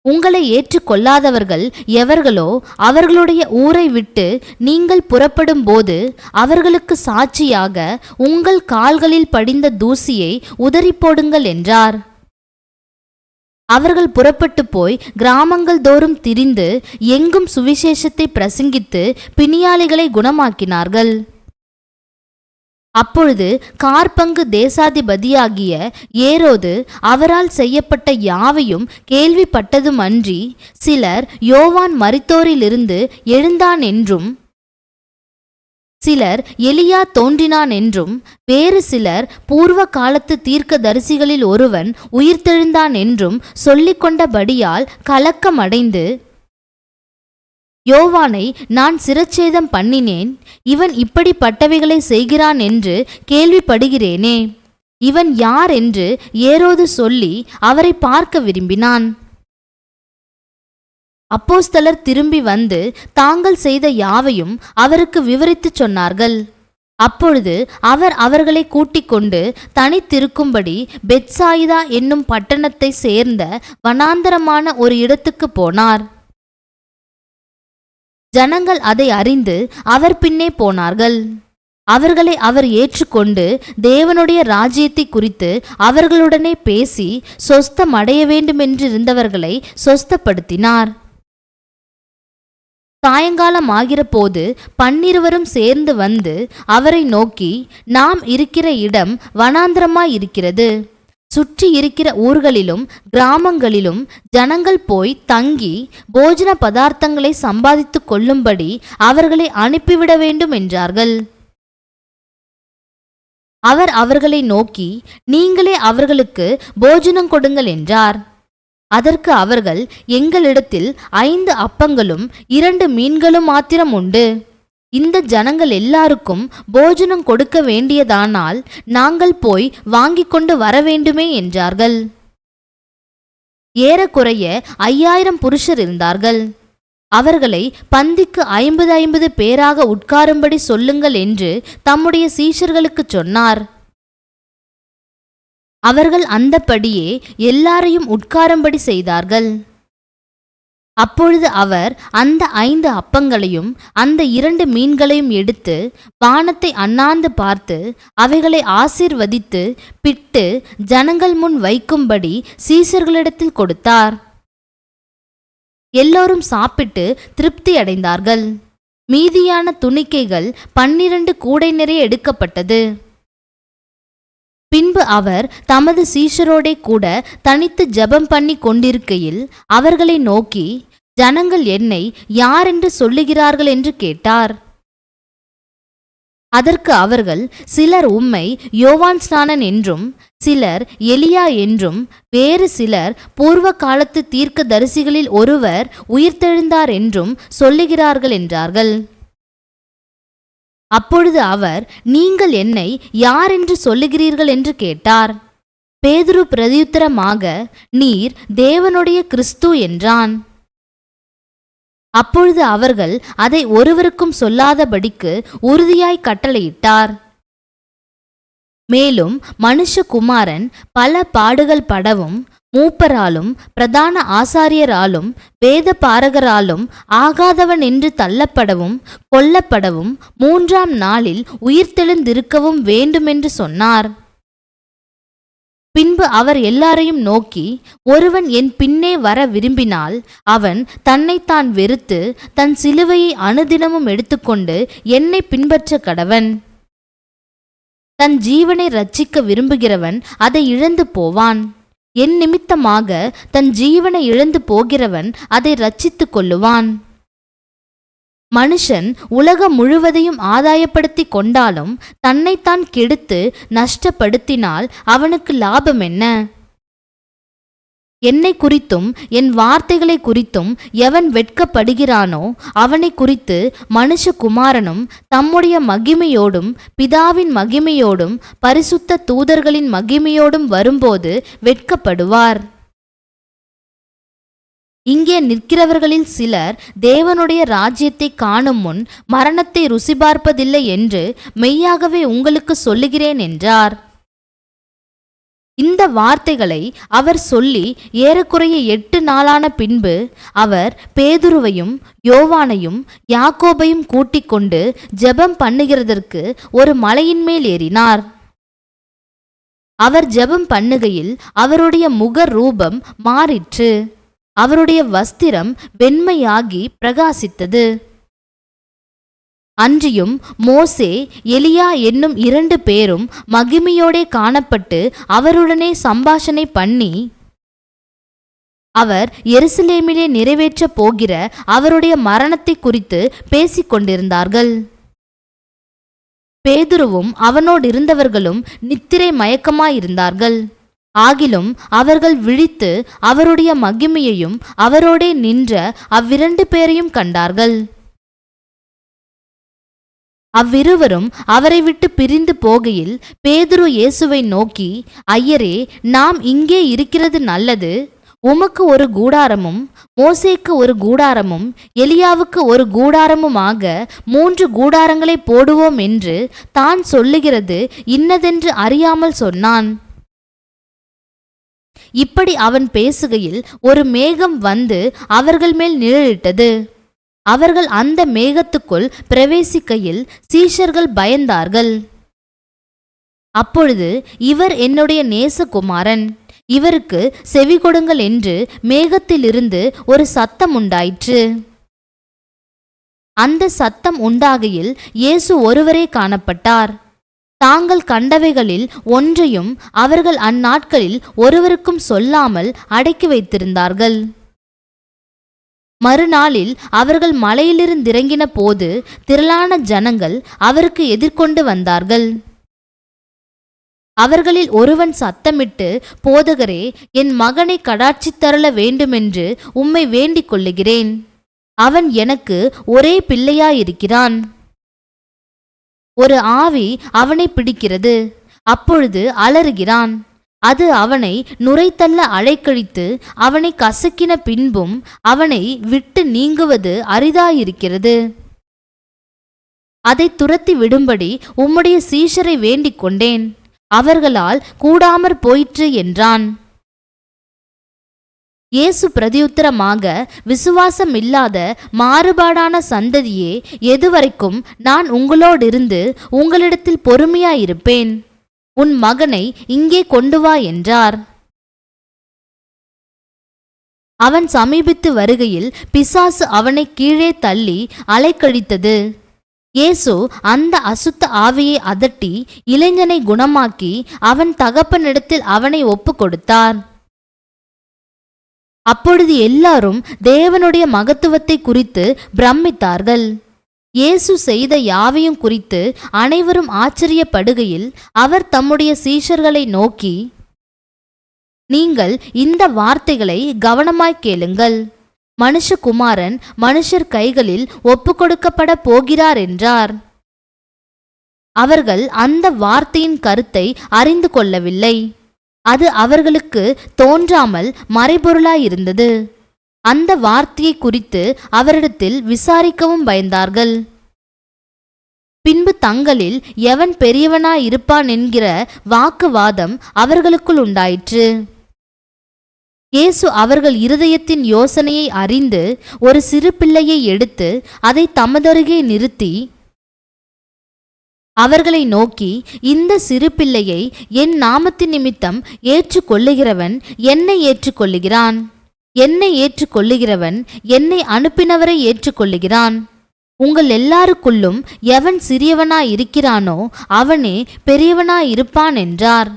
A: உங்களை ஏற்றுக்கொள்ளாதவர்கள் எவர்களோ அவர்களுடைய ஊரை விட்டு நீங்கள் புறப்படும் போது அவர்களுக்கு சாட்சியாக உங்கள் கால்களில் படிந்த தூசியை உதறி போடுங்கள் என்றார். அவர்கள் புறப்பட்டு போய் கிராமங்கள் தோறும் திரிந்து எங்கும் சுவிசேஷத்தை பிரசங்கித்து பிணியாளிகளை குணமாக்கினார்கள். அப்பொழுது கார்பங்கு தேசாதிபதியாகிய ஏரோது அவரால் செய்யப்பட்ட யாவையும் கேள்விப்பட்டதுமன்றி சிலர் யோவான் மரித்தோரிலிருந்து எழுந்தான் என்றும் சிலர் எலியா தோன்றினான் என்றும் வேறு சிலர் பூர்வ காலத்து தீர்க்கதரிசிகளில் ஒருவன் உயிர்த்தெழுந்தான் என்றும் சொல்லிக்கொண்டபடியால் கலக்கமடைந்து, யோவானை நான் சிரச்சேதம் பண்ணினேன், இவன் இப்படிப்பட்டவைகளை செய்கிறான் என்று கேள்விப்படுகிறேனே, இவன் யார் என்று ஏரோது சொல்லி அவரை பார்க்க விரும்பினான். அப்போஸ்தலர் திரும்பி வந்து தாங்கள் செய்த யாவையும் அவருக்கு விவரித்துச் சொன்னார்கள். அப்பொழுது அவர் அவர்களை கூட்டிக் கொண்டு தனித்திருக்கும்படி பெத்சாயிதா என்னும் பட்டணத்தை சேர்ந்த வனாந்தரமான ஒரு இடத்துக்கு போனார். ஜனங்கள் அதை அறிந்து அவர் பின்னே போனார்கள். அவர்களை அவர் ஏற்றுக்கொண்டு தேவனுடைய ராஜ்யத்தை குறித்து அவர்களுடனே பேசி சொஸ்தமடைய வேண்டுமென்றிருந்தவர்களை சொஸ்தப்படுத்தினார். சாயங்காலம் ஆகிற போது 12 சேர்ந்து வந்து அவரை நோக்கி, நாம் இருக்கிற இடம் வனாந்திரமாயிருக்கிறது, சுற்றி இருக்கிற ஊர்களிலும் கிராமங்களிலும் ஜனங்கள் போய் தங்கி போஜன பதார்த்தங்களை சம்பாதித்து கொள்ளும்படி அவர்களை அனுப்பிவிட வேண்டும் என்றார்கள். அவர் அவர்களை நோக்கி, நீங்களே அவர்களுக்கு போஜனம் கொடுங்கள் என்றார். அதற்கு அவர்கள், எங்களிடத்தில் 5 அப்பங்களும் 2 மீன்களும் மாத்திரம் உண்டு. இந்த ஜனங்கள் எல்லாருக்கும் போஜனம் கொடுக்க வேண்டியதானால் நாங்கள் போய் வாங்கிக் கொண்டு வர வேண்டுமே என்றார்கள். ஏறக்குறைய 5000 புருஷர் இருந்தார்கள். அவர்களை பந்திக்கு 50 பேராக உட்காரும்படி சொல்லுங்கள் என்று தம்முடைய சீஷர்களுக்கு சொன்னார். அவர்கள் அந்தப்படியே எல்லாரையும் உட்காரும்படி செய்தார்கள். அப்பொழுது அவர் அந்த 5 அப்பங்களையும் அந்த 2 மீன்களையும் எடுத்து வானத்தை அண்ணாந்து பார்த்து அவைகளை ஆசீர்வதித்து பிட்டு ஜனங்கள் முன் வைக்கும்படி சீஷர்களிடத்தில் கொடுத்தார். எல்லோரும் சாப்பிட்டு திருப்தி அடைந்தார்கள். மீதியான துணிக்கைகள் 12 கூடை நிறைய எடுக்கப்பட்டது. பின்பு அவர் தமது சீஷரோடே கூட தனித்து ஜெபம் பண்ணி கொண்டிருக்கையில் அவர்களை நோக்கி, ஜனங்கள் என்னை யார் என்று சொல்லுகிறார்கள் என்று கேட்டார். அதற்கு அவர்கள், சிலர் உம்மை யோவான் ஸ்நானன் என்றும், சிலர் எலியா என்றும், வேறு சிலர் பூர்வ காலத்து தீர்க்க தரிசிகளில் ஒருவர் உயிர்த்தெழுந்தார் என்றும் சொல்லுகிறார்கள் என்றார்கள். அப்பொழுது அவர், நீங்கள் என்னை யார் என்று சொல்லுகிறீர்கள் என்று கேட்டார். பேதுரு பிரதியுத்தரமாக, நீர் தேவனுடைய கிறிஸ்து என்றான். அப்பொழுது அவர்கள் அதை ஒருவருக்கும் சொல்லாதபடிக்கு உறுதியாய் கட்டளையிட்டார். மேலும் மனுஷகுமாரன் பல பாடுகள் படவும், மூப்பராலும் பிரதான ஆசாரியராலும் வேத பாரகராலும் ஆகாதவன் என்று தள்ளப்படவும் கொல்லப்படவும் 3ஆம் நாளில் உயிர்த்தெழுந்திருக்கவும் வேண்டுமென்று சொன்னார். பின்பு அவர் எல்லாரையும் நோக்கி, ஒருவன் என் பின்னே வர விரும்பினால் அவன் தன்னைத்தான் வெறுத்து தன் சிலுவையை அனுதினமும் எடுத்துக்கொண்டு என்னை பின்பற்ற கடவன். தன் ஜீவனை ரட்சிக்க விரும்புகிறவன் அதை இழந்து போவான். என் நிமித்தமாக தன் ஜீவனை இழந்து போகிறவன் அதை ரட்சித்துக் கொள்ளுவான். மனுஷன் உலகம் முழுவதையும் ஆதாயப்படுத்தி கொண்டாலும் தன்னைத்தான் கெடுத்து நஷ்டப்படுத்தினால் அவனுக்கு லாபம் என்ன? என்னை குறித்தும் என் வார்த்தைகளை குறித்தும் எவன் வெட்கப்படுகிறானோ அவனை குறித்து மனுஷகுமாரனும் தம்முடைய மகிமையோடும் பிதாவின் மகிமையோடும் பரிசுத்த தூதர்களின் மகிமையோடும் வரும்போது வெட்கப்படுவார். இங்கே நிற்கிறவர்களில் சிலர் தேவனுடைய ராஜ்யத்தை காணும் முன் மரணத்தை ருசி பார்ப்பதில்லை என்று மெய்யாகவே உங்களுக்கு சொல்லுகிறேன் என்றார். இந்த வார்த்தைகளை அவர் சொல்லி ஏறக்குறைய 8 நாளான பின்பு அவர் பேதுருவையும் யோவானையும் யாக்கோபையும் கூட்டிக் கொண்டு ஜெபம் பண்ணுகிறதற்கு ஒரு மலையின் மேல் ஏறினார். அவர் ஜெபம் பண்ணுகையில் அவருடைய முக ரூபம் மாறிற்று. அவருடைய வஸ்திரம் வெண்மையாகி பிரகாசித்தது. அன்றியும் மோசே எலியா என்னும் 2 பேரும் மகிமையோடே காணப்பட்டு அவருடனே சம்பாஷணை பண்ணி அவர் எருசலேமிலே நிறைவேற்றப் போகிற அவருடைய மரணத்தை குறித்து பேசிக் கொண்டிருந்தார்கள். பேதுருவும் அவனோடு இருந்தவர்களும் நித்திரை மயக்கமாயிருந்தார்கள். ஆகிலும் அவர்கள் விழித்து அவருடைய மகிமையையும் அவரோடே நின்ற அவ்விரண்டு பேரையும் கண்டார்கள். அவ்விருவரும் அவரை விட்டு பிரிந்து போகையில் பேதுரு இயேசுவை நோக்கி, ஐயரே, நாம் இங்கே இருக்கிறது நல்லது. உமக்கு ஒரு கூடாரமும் மோசேக்கு ஒரு கூடாரமும் எலியாவுக்கு ஒரு கூடாரமுமாக 3 கூடாரங்களை போடுவோம் என்று தான் சொல்லுகிறது இன்னதென்று அறியாமல் சொன்னான். இப்படி அவன் பேசுகையில் ஒரு மேகம் வந்து அவர்கள் மேல் நிழலிட்டது. அவர்கள் அந்த மேகத்துக்குள் பிரவேசிக்கையில் சீஷர்கள் பயந்தார்கள். அப்பொழுது, இவர் என்னுடைய நேசகுமாரன், இவருக்கு செவி கொடுங்கள் என்று மேகத்திலிருந்து ஒரு சத்தம் உண்டாயிற்று. அந்த சத்தம் உண்டாகையில் இயேசு ஒருவரே காணப்பட்டார். தாங்கள் கண்டவைகளில் ஒன்றையும் அவர்கள் அந்நாட்களில் ஒருவருக்கும் சொல்லாமல் அடக்கி வைத்திருந்தார்கள். மறுநாளில் அவர்கள் மலையிலிருந்திறங்கின போது திரளான ஜனங்கள் அவருக்கு எதிர்கொண்டு வந்தார்கள். அவர்களில் ஒருவன் சத்தமிட்டு, போதகரே, என் மகனை கடாட்சித்தருள வேண்டுமென்று உம்மை வேண்டிக் கொள்ளுகிறேன். அவன் எனக்கு ஒரே பிள்ளையாயிருக்கிறான். ஒரு ஆவி அவனை பிடிக்கிறது. அப்பொழுது அலறுகிறான். அது அவனை நுரைத்தள்ள அலைக்கழித்து அவனை கசக்கின பின்பும் அவனை விட்டு நீங்குவது அரிதாயிருக்கிறது. அதை துரத்தி விடும்படி உம்முடைய சீஷரை வேண்டிக் கொண்டேன், அவர்களால் கூடாமற் போயிற்று என்றான். இயேசு பிரதியுத்தரமாக, விசுவாசமில்லாத மாறுபாடான சந்ததியே, எதுவரைக்கும் நான் உங்களோடிருந்து உங்களிடத்தில் பொறுமையாயிருப்பேன்? உன் மகனை இங்கே கொண்டு வா என்றார். அவன் சமீபித்து வருகையில் பிசாசு அவனை கீழே தள்ளி அலைக்கழித்தது. இயேசு அந்த அசுத்த ஆவியை அதட்டி இளைஞனை குணமாக்கி அவன் தகப்பனிடத்தில் அவனை ஒப்பு கொடுத்தார். அப்பொழுது எல்லாரும் தேவனுடைய மகத்துவத்தை குறித்து பிரமித்தார்கள். இயேசு செய்த யாவையும் குறித்து அனைவரும் ஆச்சரியப்படுகையில் அவர் தம்முடைய சீஷர்களை நோக்கி, நீங்கள் இந்த வார்த்தைகளை கவனமாய் கேளுங்கள். மனுஷகுமாரன் மனுஷர் கைகளில் ஒப்புக்கொடுக்கப்பட போகிறார் என்றார். அவர்கள் அந்த வார்த்தையின் கருத்தை அறிந்து கொள்ளவில்லை. அது அவர்களுக்கு தோன்றாமல் மறைபொருளாயிருந்தது. அந்த வார்த்தையை குறித்து அவரிடத்தில் விசாரிக்கவும் பயந்தார்கள். பின்பு தங்களில் எவன் பெரியவனாயிருப்பான் என்கிற வாக்குவாதம் அவர்களுக்குள் உண்டாயிற்று. இயேசு அவர்கள் இருதயத்தின் யோசனையை அறிந்து ஒரு சிறு பிள்ளையை எடுத்து அதை தமதருகே நிறுத்தி அவர்களை நோக்கி, இந்த சிறு பிள்ளையை என் நாமத்தின் நிமித்தம் ஏற்றுக்கொள்ளுகிறவன் என்னை ஏற்றுக்கொள்ளுகிறான், என்னை ஏற்றுக்கொள்ளுகிறவன் என்னை அனுப்பினவரை ஏற்றுக்கொள்ளுகிறான். உங்கள் எல்லாருக்குள்ளும் எவன் சிறியவனாயிருக்கிறானோ அவனே பெரியவனாயிருப்பான் என்றார்.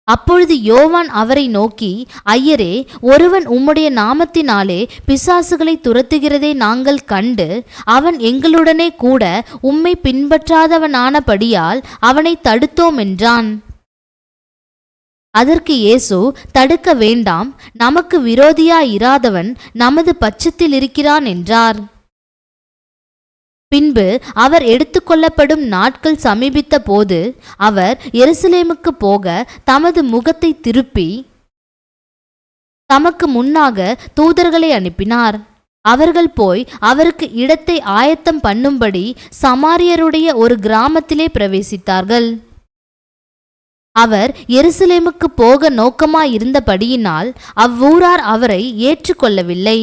A: அப்பொழுது யோவான் அவரை நோக்கி, ஐயரே, ஒருவன் உம்முடைய நாமத்தினாலே பிசாசுகளை துரத்துகிறதை நாங்கள் கண்டு அவன் எங்களுடனே கூட உம்மை பின்பற்றாதவனானபடியால் அவனை தடுத்தோம் என்றான். அதற்கு இயேசு, தடுக்க வேண்டாம், நமக்கு விரோதியாயிராதவன் நமது பட்சத்தில் இருக்கிறான் என்றார். பின்பு அவர் எடுத்துக்கொள்ளப்படும் நாட்கள் சமீபித்த போது அவர் எருசலேமுக்கு போக தமது முகத்தை திருப்பி தமக்கு முன்னாக தூதர்களை அனுப்பினார். அவர்கள் போய் அவருக்கு இடத்தை ஆயத்தம் பண்ணும்படி சமாரியருடைய ஒரு கிராமத்திலே பிரவேசித்தார்கள். அவர் எருசலேமுக்கு போக நோக்கமாயிருந்தபடியினால் அவ்வூரார் அவரை ஏற்றுக்கொள்ளவில்லை.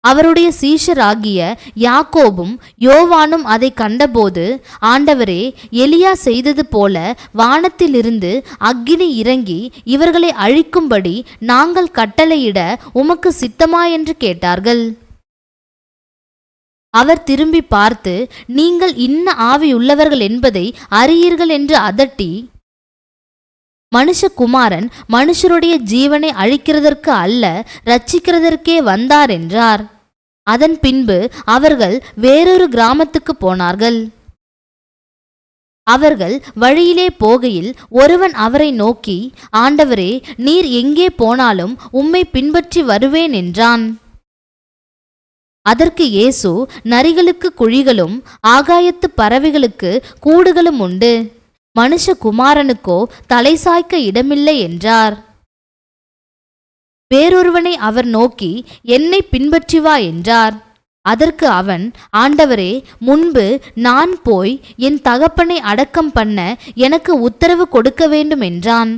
A: அவருடைய சீஷராகிய யாக்கோபும் யோவானும் அதை கண்டபோது, ஆண்டவரே, எலியா செய்தது போல வானத்திலிருந்து அக்கினி இறங்கி இவர்களை அழிக்கும்படி நாங்கள் கட்டளையிட உமக்கு சித்தமா என்று கேட்டார்கள். அவர் திரும்பி பார்த்து, நீங்கள் இன்ன ஆவியுள்ளவர்கள் என்பதை அறியீர்கள் என்று அதட்டி, மனுஷகுமாரன் மனுஷருடைய ஜீவனை அழிக்கிறதற்கு அல்ல, இரட்சிக்கிறதற்கே வந்தார் என்றார். அதன் பின்பு அவர்கள் வேறொரு கிராமத்துக்கு போனார்கள். அவர்கள் வழியிலே போகையில் ஒருவன் அவரை நோக்கி, ஆண்டவரே, நீர் எங்கே போனாலும் உம்மை பின்பற்றி வருவேன் என்றான். அதற்கு இயேசு, நரிகளுக்கு குழிகளும் ஆகாயத்து பறவைகளுக்கு கூடுகளும் உண்டு, மனுஷகுமாரனுக்கோ தலை சாய்க்க இடமில்லை என்றார். வேறொருவனை அவர் நோக்கி, என்னை பின்பற்றி வா என்றார். அதற்கு அவன், ஆண்டவரே, முன்பு நான் போய் என் தகப்பனை அடக்கம் பண்ண எனக்கு உத்தரவு கொடுக்க வேண்டும் என்றான்.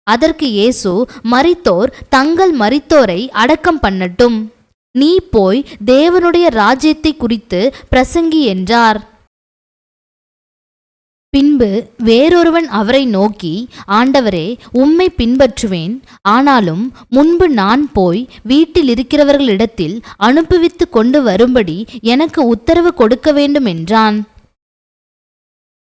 A: அதற்கு இயேசு, மரித்தோர் தங்கள் மரித்தோரை அடக்கம் பண்ணட்டும், நீ போய் தேவனுடைய ராஜ்யத்தை குறித்து பிரசங்கி என்றார். பின்பு வேறொருவன் அவரை நோக்கி, ஆண்டவரே, உம்மை பின்பற்றுவேன். ஆனாலும் முன்பு நான் போய் வீட்டில் இருக்கிறவர்களிடத்தில் அனுப்புவித்து கொண்டு வரும்படி எனக்கு உத்தரவு கொடுக்க வேண்டும் என்றான்.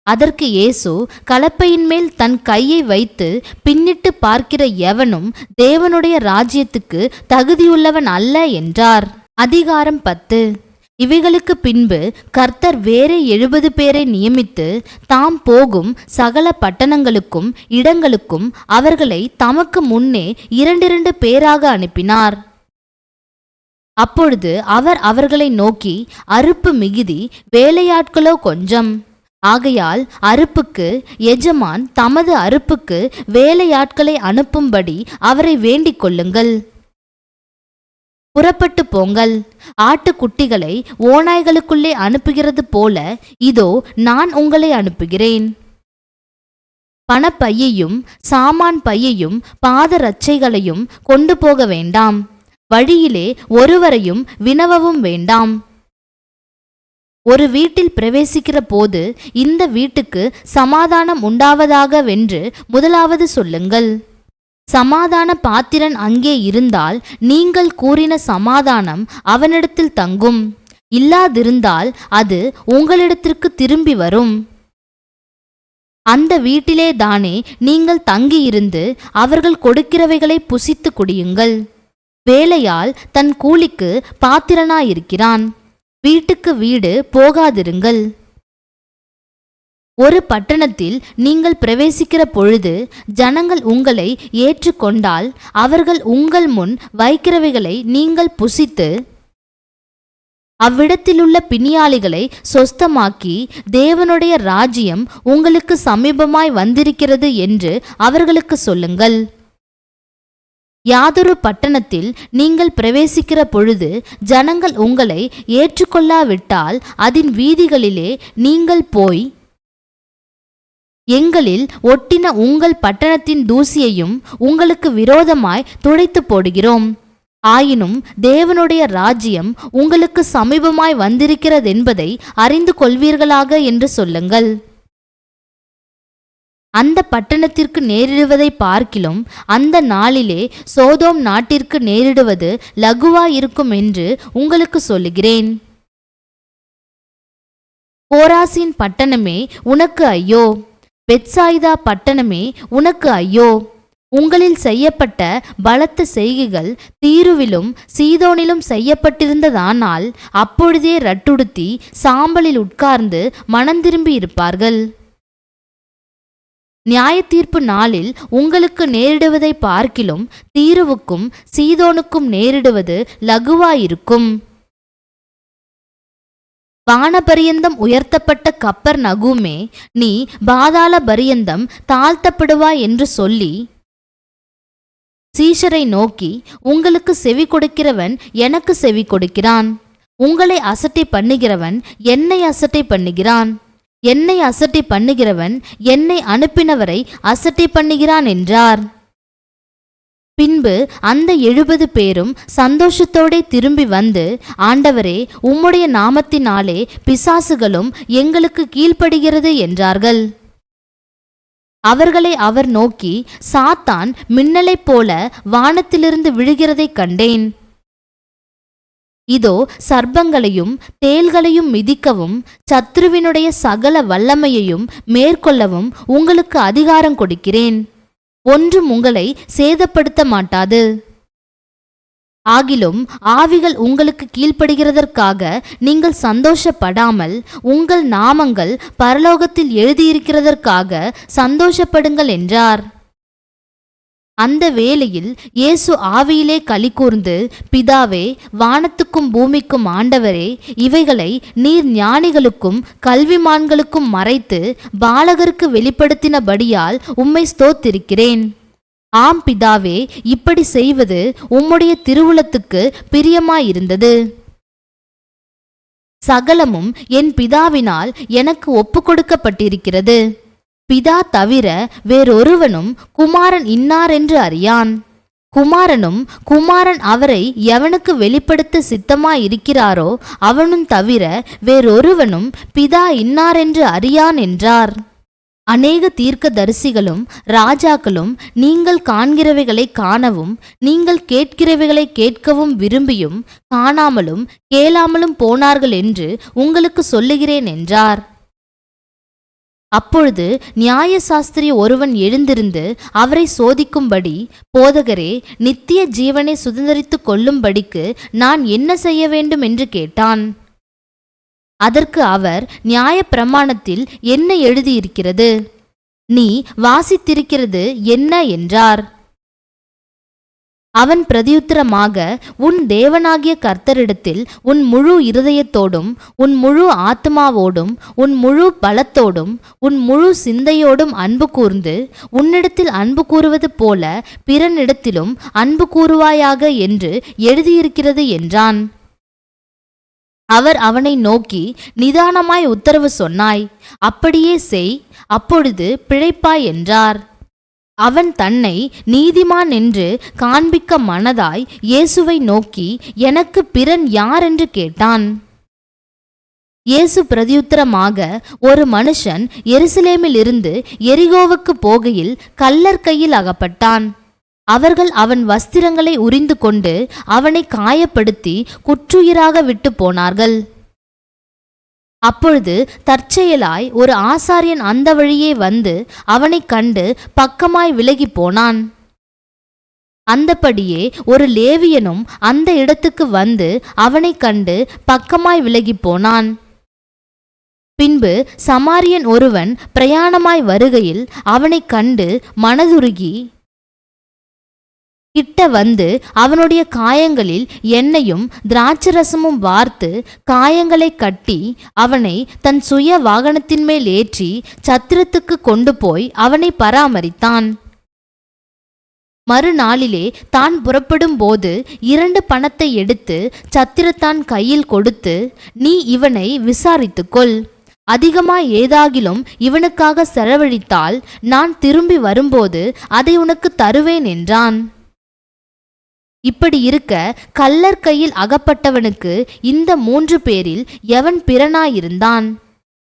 A: அதற்கு இயேசு, கலப்பையின் மேல் தன் கையை வைத்து பின்னிட்டு பார்க்கிற எவனும் தேவனுடைய ராஜ்யத்துக்கு தகுதியுள்ளவன் அல்ல என்றார். அதிகாரம் 10. இவைகளுக்கு பின்பு கர்த்தர் வேறே 70 பேரை நியமித்து தாம் போகும் சகல பட்டணங்களுக்கும் இடங்களுக்கும் அவர்களை தமக்கு முன்னே 2 பேராக அனுப்பினார். அப்பொழுது அவர் அவர்களை நோக்கி, அறுப்பு மிகுதி, வேலையாட்களோ கொஞ்சம். ஆகையால் அறுப்புக்கு எஜமான் தமது அறுப்புக்கு வேலையாட்களை அனுப்பும்படி அவரை வேண்டிக் கொள்ளுங்கள். புறப்பட்டு போங்கள். ஆட்டுக்குட்டிகளை ஓநாய்களுக்குள்ளே அனுப்புகிறது போல இதோ நான் உங்களை அனுப்புகிறேன். பணப்பையையும் சாமான் பையையும் பாதரட்சைகளையும் கொண்டு போக வேண்டாம். வழியிலே ஒருவரையும் வினவவும் வேண்டாம். ஒரு வீட்டில் பிரவேசிக்கிற போது இந்த வீட்டுக்கு சமாதானம் உண்டாவதாக வென்று முதலாவது சொல்லுங்கள். சமாதான பாத்திரன் அங்கே இருந்தால் நீங்கள் கூறின சமாதானம் அவனிடத்தில் தங்கும். இல்லாதிருந்தால் அது உங்களிடத்திற்கு திரும்பி வரும். அந்த வீட்டிலே தானே நீங்கள் தங்கியிருந்து அவர்கள் கொடுக்கிறவைகளை புசித்து குடியுங்கள். வேலையால் தன் கூலிக்கு பாத்திரனாயிருக்கிறான். வீட்டுக்கு வீடு போகாதிருங்கள். ஒரு பட்டணத்தில் நீங்கள் பிரவேசிக்கிற பொழுது ஜனங்கள் உங்களை ஏற்றுக்கொண்டால் அவர்கள் உங்கள் முன் வைக்கிறவைகளை நீங்கள் புசித்து அவ்விடத்திலுள்ள பிணியாளிகளை சொஸ்தமாக்கி, தேவனுடைய ராஜ்யம் உங்களுக்கு சமீபமாய் வந்திருக்கிறது என்று அவர்களுக்கு சொல்லுங்கள். யாதொரு பட்டணத்தில் நீங்கள் பிரவேசிக்கிற பொழுது ஜனங்கள் உங்களை ஏற்றுக்கொள்ளாவிட்டால் அதன் வீதிகளிலே நீங்கள் போய், எங்களில் ஒட்டின உங்கள் பட்டணத்தின் தூசியையும் உங்களுக்கு விரோதமாய் துடைத்து போடுகிறோம். ஆயினும் தேவனுடைய ராஜ்யம் உங்களுக்கு சமீபமாய் வந்திருக்கிறதென்பதை அறிந்து கொள்வீர்களாக என்று சொல்லுங்கள். அந்த பட்டணத்திற்கு நேரிடுவதை பார்க்கிலும் அந்த நாளிலே சோதோம் நாட்டிற்கு நேரிடுவது லகுவாயிருக்கும் என்று உங்களுக்கு சொல்லுகிறேன். கோராசின் பட்டணமே உனக்கு ஐயோ! பெத்சாயிதா பட்டணமே உனக்கு ஐயோ! உங்களில் செய்யப்பட்ட பலத்த செய்கைகள் தீருவிலும் சீதோனிலும் செய்யப்பட்டிருந்ததானால் அப்பொழுதே ரட்டுடுத்தி சாம்பலில் உட்கார்ந்து மனந்திரும்பி இருப்பார்கள். நியாயத்தீர்ப்பு நாளில் உங்களுக்கு நேரிடுவதை பார்க்கிலும் தீருவுக்கும் சீதோனுக்கும் நேரிடுவது லகுவாயிருக்கும். வானபரியந்தம் உயர்த்தப்பட்ட கப்பர் நகுமே, நீ பாதாள பரியந்தம் தாழ்த்தப்படுவாய் என்று சொல்லி சீஷரை நோக்கி, உங்களுக்கு செவி கொடுக்கிறவன் எனக்கு செவி கொடுக்கிறான். உங்களை அசட்டை பண்ணுகிறவன் என்னை அசட்டை பண்ணுகிறான். என்னை அசட்டை பண்ணுகிறவன் என்னை அனுப்பினவரை அசட்டை பண்ணுகிறான் என்றார். பின்பு அந்த 70 பேரும் சந்தோஷத்தோடே திரும்பி வந்து, ஆண்டவரே, உம்முடைய நாமத்தினாலே பிசாசுகளும் எங்களுக்கு கீழ்ப்படுகிறது என்றார்கள். அவர்களை அவர் நோக்கி, சாத்தான் மின்னலைப் போல வானத்திலிருந்து விழுகிறதைக் கண்டேன். இதோ சர்ப்பங்களையும் தேள்களையும் மிதிக்கவும் சத்ருவினுடைய சகல வல்லமையையும் மேற்கொள்ளவும் உங்களுக்கு அதிகாரம் கொடுக்கிறேன். ஒன்றும் உங்களை சேதப்படுத்த மாட்டாது. ஆகிலும் ஆவிகள் உங்களுக்கு கீழ்ப்படுகிறதற்காக நீங்கள் சந்தோஷப்படாமல் உங்கள் நாமங்கள் பரலோகத்தில் எழுதியிருக்கிறதற்காக சந்தோஷப்படுங்கள் என்றார். அந்த வேளையில் இயேசு ஆவியிலே களிகூர்ந்து, பிதாவே, வானத்துக்கும் பூமிக்கும் ஆண்டவரே, இவைகளை நீர் ஞானிகளுக்கும் கல்விமான்களுக்கும் மறைத்து பாலகருக்கு வெளிப்படுத்தினபடியால் உம்மை ஸ்தோத்திரிக்கிறேன். ஆம் பிதாவே, இப்படி செய்வது உம்முடைய திருவுளத்துக்கு பிரியமாயிருந்தது. சகலமும் என் பிதாவினால் எனக்கு ஒப்புக்கொடுக்கப்பட்டிருக்கிறது. பிதா தவிர வேறொருவனும் குமாரன் இன்னாரென்று அறியான். குமாரனும் குமாரன் அவரை எவனுக்கு வெளிப்படுத்த சித்தமாயிருக்கிறாரோ அவனும் தவிர வேறொருவனும் பிதா இன்னாரென்று அறியான் என்றார். அநேக தீர்க்கதரிசிகளும் ராஜாக்களும் நீங்கள் காண்கிறவைகளை காணவும் நீங்கள் கேட்கிறவைகளை கேட்கவும் விரும்பியும் காணாமலும் கேளாமலும் போனார்கள் என்று உங்களுக்கு சொல்லுகிறேன் என்றார். அப்பொழுது நியாயசாஸ்திரி ஒருவன் எழுந்திருந்து அவரை சோதிக்கும்படி, போதகரே, நித்திய ஜீவனை சுதந்தரித்துக் கொள்ளும்படிக்கு நான் என்ன செய்ய வேண்டும் என்று கேட்டான். அதற்கு அவர், நியாயப்பிரமாணத்தில் என்ன எழுதியிருக்கிறது? நீ வாசித்திருக்கிறது என்ன என்றார். அவன் பிரதியுத்தரமாக, உன் தேவனாகிய கர்த்தரிடத்தில் உன் முழு இருதயத்தோடும் உன் முழு ஆத்மாவோடும் உன் முழு பலத்தோடும் உன் முழு சிந்தையோடும் அன்பு கூர்ந்து உன்னிடத்தில் அன்பு கூறுவது போல பிறனிடத்திலும் அன்பு கூறுவாயாக என்று எழுதியிருக்கிறது என்றான். அவர் அவனை நோக்கி, நிதானமாய் உத்தரவு சொன்னாய், அப்படியே செய், அப்பொழுது பிழைப்பாய் என்றார். அவன் தன்னை நீதிமான் என்று காண்பிக்க மனதாய் இயேசுவை நோக்கி, எனக்கு பிறன் யார் என்று கேட்டான். இயேசு பிரதியுத்தரமாக, ஒரு மனுஷன் எருசலேமிலிருந்து எரிகோவுக்கு போகையில் கள்ளர் கையில் அகப்பட்டான். அவர்கள் அவன் வஸ்திரங்களை உரிந்து கொண்டு அவனை காயப்படுத்தி குற்றுயிராக விட்டு போனார்கள். அப்பொழுது தற்செயலாய் ஒரு ஆசாரியன் அந்த வழியே வந்து அவனை கண்டு பக்கமாய் விலகி போனான். அந்தபடியே ஒரு லேவியனும் அந்த இடத்துக்கு வந்து அவனை கண்டு பக்கமாய் விலகி போனான். பின்பு சமாரியன் ஒருவன் பிரயாணமாய் வருகையில் அவனை கண்டு மனதுருகி கிட்ட வந்து அவனுடைய காயங்களில் எண்ணெயும் திராட்சரசமும் வார்த்து காயங்களை கட்டி அவனை தன் சுய வாகனத்தின் மேல் ஏற்றி சத்திரத்துக்கு கொண்டு போய் அவனை பராமரித்தான். மறுநாளிலே தான் புறப்படும் போது 2 பணத்தை எடுத்து சத்திரத்தான் கையில் கொடுத்து, நீ இவனை விசாரித்துக்கொள், அதிகமாய் ஏதாகிலும் இவனுக்காக செலவழித்தால் நான் திரும்பி வரும்போது அதை உனக்கு தருவேன் என்றான். இப்படி இருக்க கள்ளர் கையில் அகப்பட்டவனுக்கு இந்த 3 பேரில் எவன் பிறனாயிருந்தான்?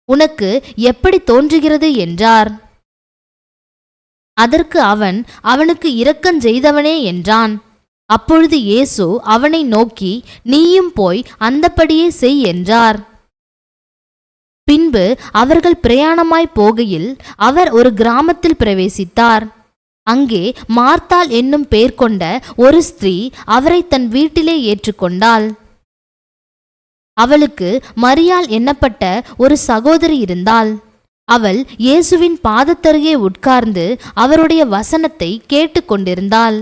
A: உனக்கு எப்படி தோன்றுகிறது என்றார். அதற்கு அவன், அவனுக்கு இரக்கஞ்செய்தவனே என்றான். அப்பொழுது இயேசு அவனை நோக்கி, நீயும் போய் அந்தப்படியே செய் என்றார். பின்பு அவர்கள் பிரயாணமாய் போகையில் அவர் ஒரு கிராமத்தில் பிரவேசித்தார். அங்கே மார்த்தாள் என்னும் பெயர் கொண்ட ஒரு ஸ்திரீ அவரை தன் வீட்டிலே ஏற்றுக்கொண்டாள். அவளுக்கு மரியாள் என்னப்பட்ட ஒரு சகோதரி இருந்தாள். அவள் இயேசுவின் பாதத்தருகே உட்கார்ந்து அவருடைய வசனத்தை கேட்டுக்கொண்டிருந்தாள்.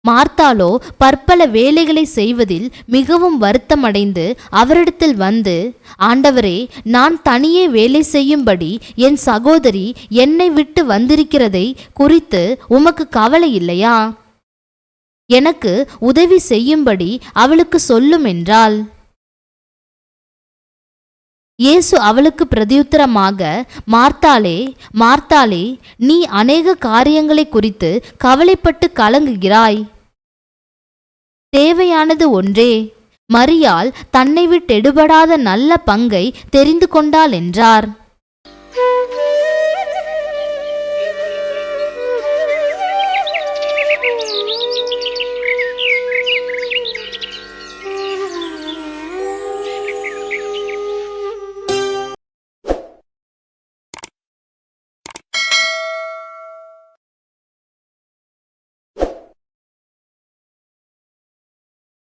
A: மார்த்தாளோ பற்பல வேலைகளை செய்வதில் மிகவும் வருத்தமடைந்து அவரிடத்தில் வந்து, ஆண்டவரே, நான் தனியே வேலை செய்யும்படி என் சகோதரி என்னை விட்டு வந்திருக்கிறதை குறித்து உமக்கு கவலை இல்லையா? எனக்கு உதவி செய்யும்படி அவளுக்கு சொல்லும் என்றாள். இயேசு அவளுக்கு பிரதியுத்தரமாக, மார்த்தாளே, மார்த்தாளே, நீ அநேக காரியங்களை குறித்து கவலைப்பட்டு கலங்குகிறாய். தேவையானது ஒன்றே. மரியாள் தன்னை விட்டெடுபடாத நல்ல பங்கை தெரிந்து கொண்டாள் என்றார்.